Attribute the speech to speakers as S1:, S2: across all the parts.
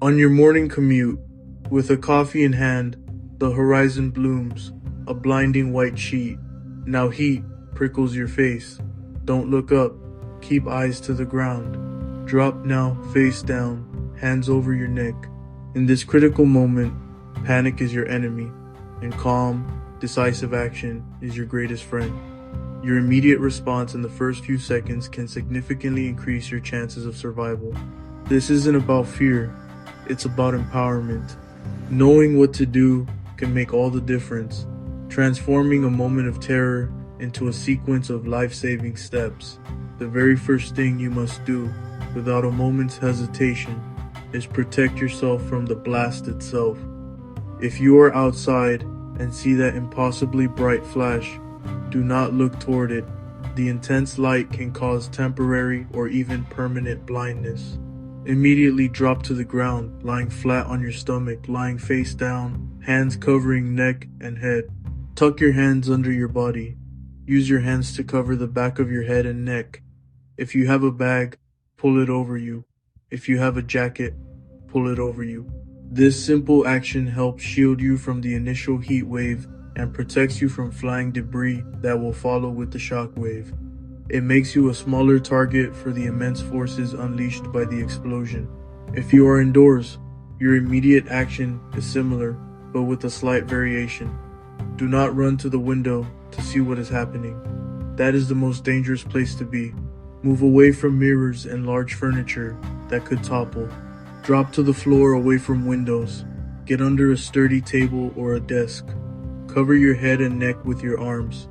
S1: On your morning commute, with a coffee in hand, the horizon blooms, a blinding white sheet. Now heat prickles your face. Don't look up, keep eyes to the ground. Drop now, face down, hands over your neck. In this critical moment, panic is your enemy, and calm, decisive action is your greatest friend. Your immediate response in the first few seconds can significantly increase your chances of survival. This isn't about fear, it's about empowerment. Knowing what to do can make all the difference, transforming a moment of terror into a sequence of life-saving steps. The very first thing you must do, without a moment's hesitation, is protect yourself from the blast itself. If you are outside and see that impossibly bright flash, do not look toward it. The intense light can cause temporary or even permanent blindness. Immediately drop to the ground, lying flat on your stomach, lying face down, hands covering neck and head. Tuck your hands under your body. Use your hands to cover the back of your head and neck. If you have a bag, pull it over you. If you have a jacket, pull it over you. This simple action helps shield you from the initial heat wave and protects you from flying debris that will follow with the shock wave. It makes you a smaller target for the immense forces unleashed by the explosion. If you are indoors, your immediate action is similar, but with a slight variation. Do not run to the window to see what is happening. That is the most dangerous place to be. Move away from mirrors and large furniture that could topple. Drop to the floor away from windows. Get under a sturdy table or a desk. Cover your head and neck with your arms.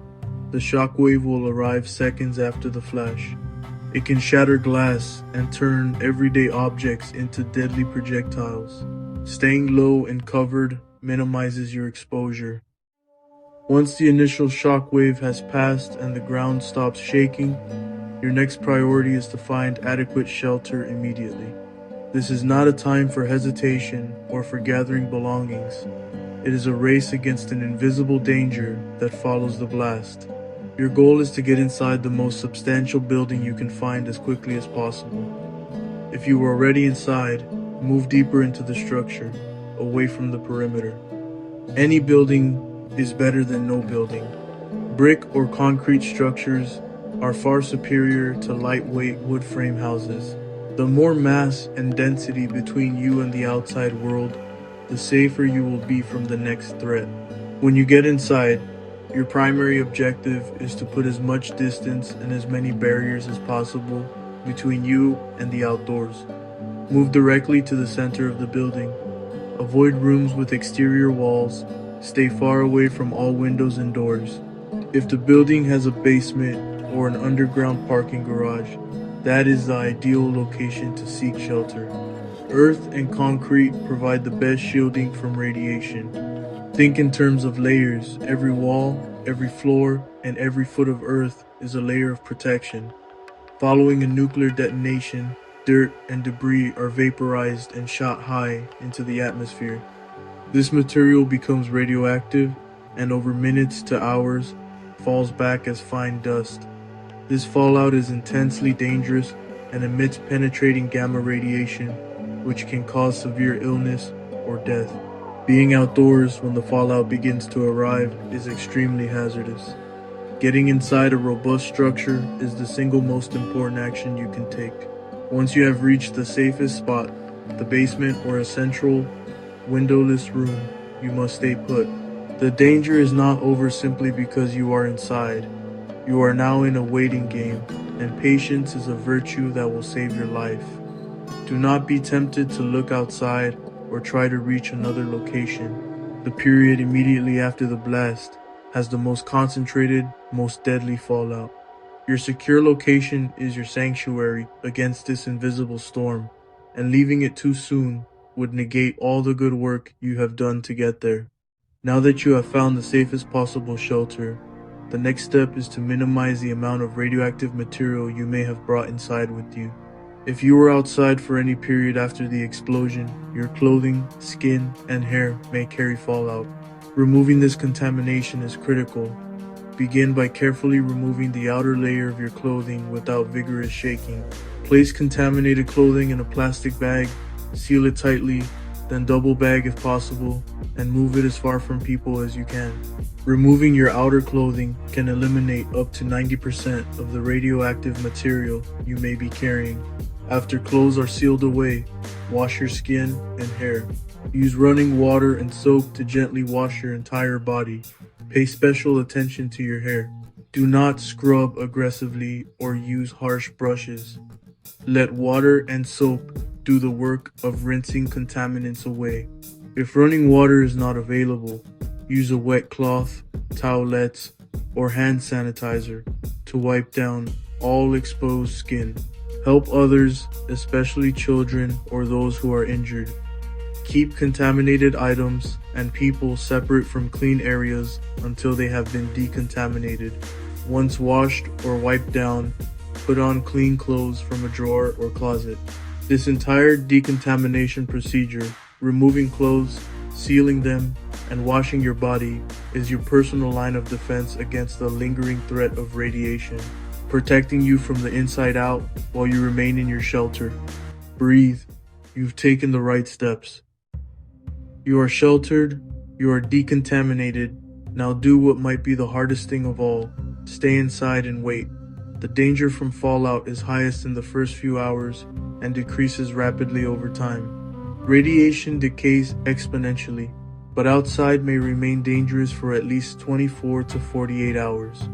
S1: The shockwave will arrive seconds after the flash. It can shatter glass and turn everyday objects into deadly projectiles. Staying low and covered minimizes your exposure. Once the initial shockwave has passed and the ground stops shaking, your next priority is to find adequate shelter immediately. This is not a time for hesitation or for gathering belongings. It is a race against an invisible danger that follows the blast. Your goal is to get inside the most substantial building you can find as quickly as possible. If you are already inside, move deeper into the structure, away from the perimeter. Any building is better than no building. Brick or concrete structures are far superior to lightweight wood frame houses. The more mass and density between you and the outside world, the safer you will be from the next threat. When you get inside, your primary objective is to put as much distance and as many barriers as possible between you and the outdoors. Move directly to the center of the building. Avoid rooms with exterior walls. Stay far away from all windows and doors. If the building has a basement or an underground parking garage, that is the ideal location to seek shelter. Earth and concrete provide the best shielding from radiation. Think in terms of layers. Every wall, every floor, and every foot of earth is a layer of protection. Following a nuclear detonation, dirt and debris are vaporized and shot high into the atmosphere. This material becomes radioactive and over minutes to hours falls back as fine dust. This fallout is intensely dangerous and emits penetrating gamma radiation, which can cause severe illness or death. Being outdoors when the fallout begins to arrive is extremely hazardous. Getting inside a robust structure is the single most important action you can take. Once you have reached the safest spot, the basement or a central, windowless room, you must stay put. The danger is not over simply because you are inside. You are now in a waiting game, and patience is a virtue that will save your life. Do not be tempted to look outside or try to reach another location. The period immediately after the blast has the most concentrated, most deadly fallout. Your secure location is your sanctuary against this invisible storm, and leaving it too soon would negate all the good work you have done to get there. Now that you have found the safest possible shelter, the next step is to minimize the amount of radioactive material you may have brought inside with you. If you were outside for any period after the explosion, your clothing, skin, and hair may carry fallout. Removing this contamination is critical. Begin by carefully removing the outer layer of your clothing without vigorous shaking. Place contaminated clothing in a plastic bag seal it tightly, then double bag if possible, and move it as far from people as you can. Removing your outer clothing can eliminate up to 90% of the radioactive material you may be carrying. After clothes are sealed away, wash your skin and hair. Use running water and soap to gently wash your entire body. Pay special attention to your hair. Do not scrub aggressively or use harsh brushes. Let water and soap do the work of rinsing contaminants away. If running water is not available, use a wet cloth, towelettes, or hand sanitizer to wipe down all exposed skin. Help others, especially children or those who are injured. Keep contaminated items and people separate from clean areas until they have been decontaminated. Once washed or wiped down, put on clean clothes from a drawer or closet. This entire decontamination procedure, removing clothes, sealing them, and washing your body, is your personal line of defense against the lingering threat of radiation, protecting you from the inside out while you remain in your shelter. Breathe. You've taken the right steps. You are sheltered. You are decontaminated. Now do what might be the hardest thing of all. Stay inside and wait. The danger from fallout is highest in the first few hours and decreases rapidly over time. Radiation decays exponentially, but outside may remain dangerous for at least 24 to 48 hours.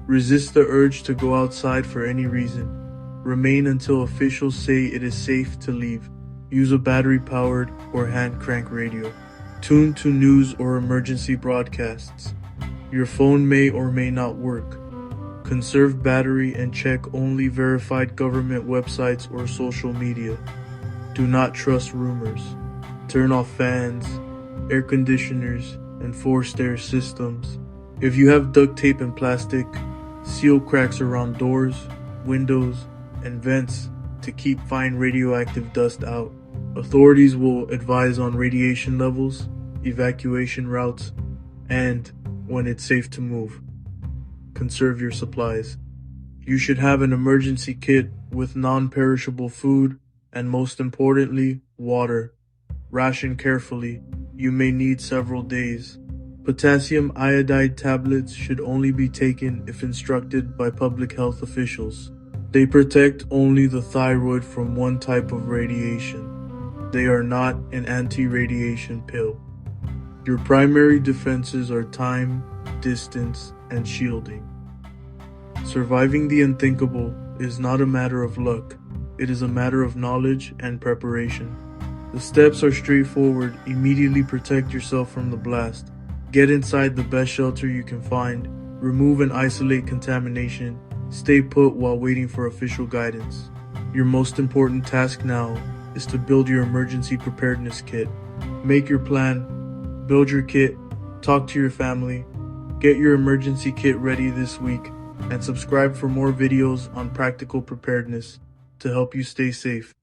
S1: Resist the urge to go outside for any reason. Remain until officials say it is safe to leave. Use a battery-powered or hand-crank radio. Tune to news or emergency broadcasts. Your phone may or may not work. Conserve battery and check only verified government websites or social media. Do not trust rumors. Turn off fans, air conditioners, and forced air systems. If you have duct tape and plastic, seal cracks around doors, windows, and vents to keep fine radioactive dust out. Authorities will advise on radiation levels, evacuation routes, and when it's safe to move. Conserve your supplies. You should have an emergency kit with non-perishable food and, most importantly, water. Ration carefully. You may need several days. Potassium iodide tablets should only be taken if instructed by public health officials. They protect only the thyroid from one type of radiation. They are not an anti-radiation pill. Your primary defenses are time, distance, and shielding. Surviving the unthinkable is not a matter of luck. It is a matter of knowledge and preparation. The steps are straightforward. Immediately protect yourself from the blast. Get inside the best shelter you can find. Remove and isolate contamination. Stay put while waiting for official guidance. Your most important task now is to build your emergency preparedness kit. Make your plan, build your kit, talk to your family, get your emergency kit ready this week, and subscribe for more videos on practical preparedness to help you stay safe.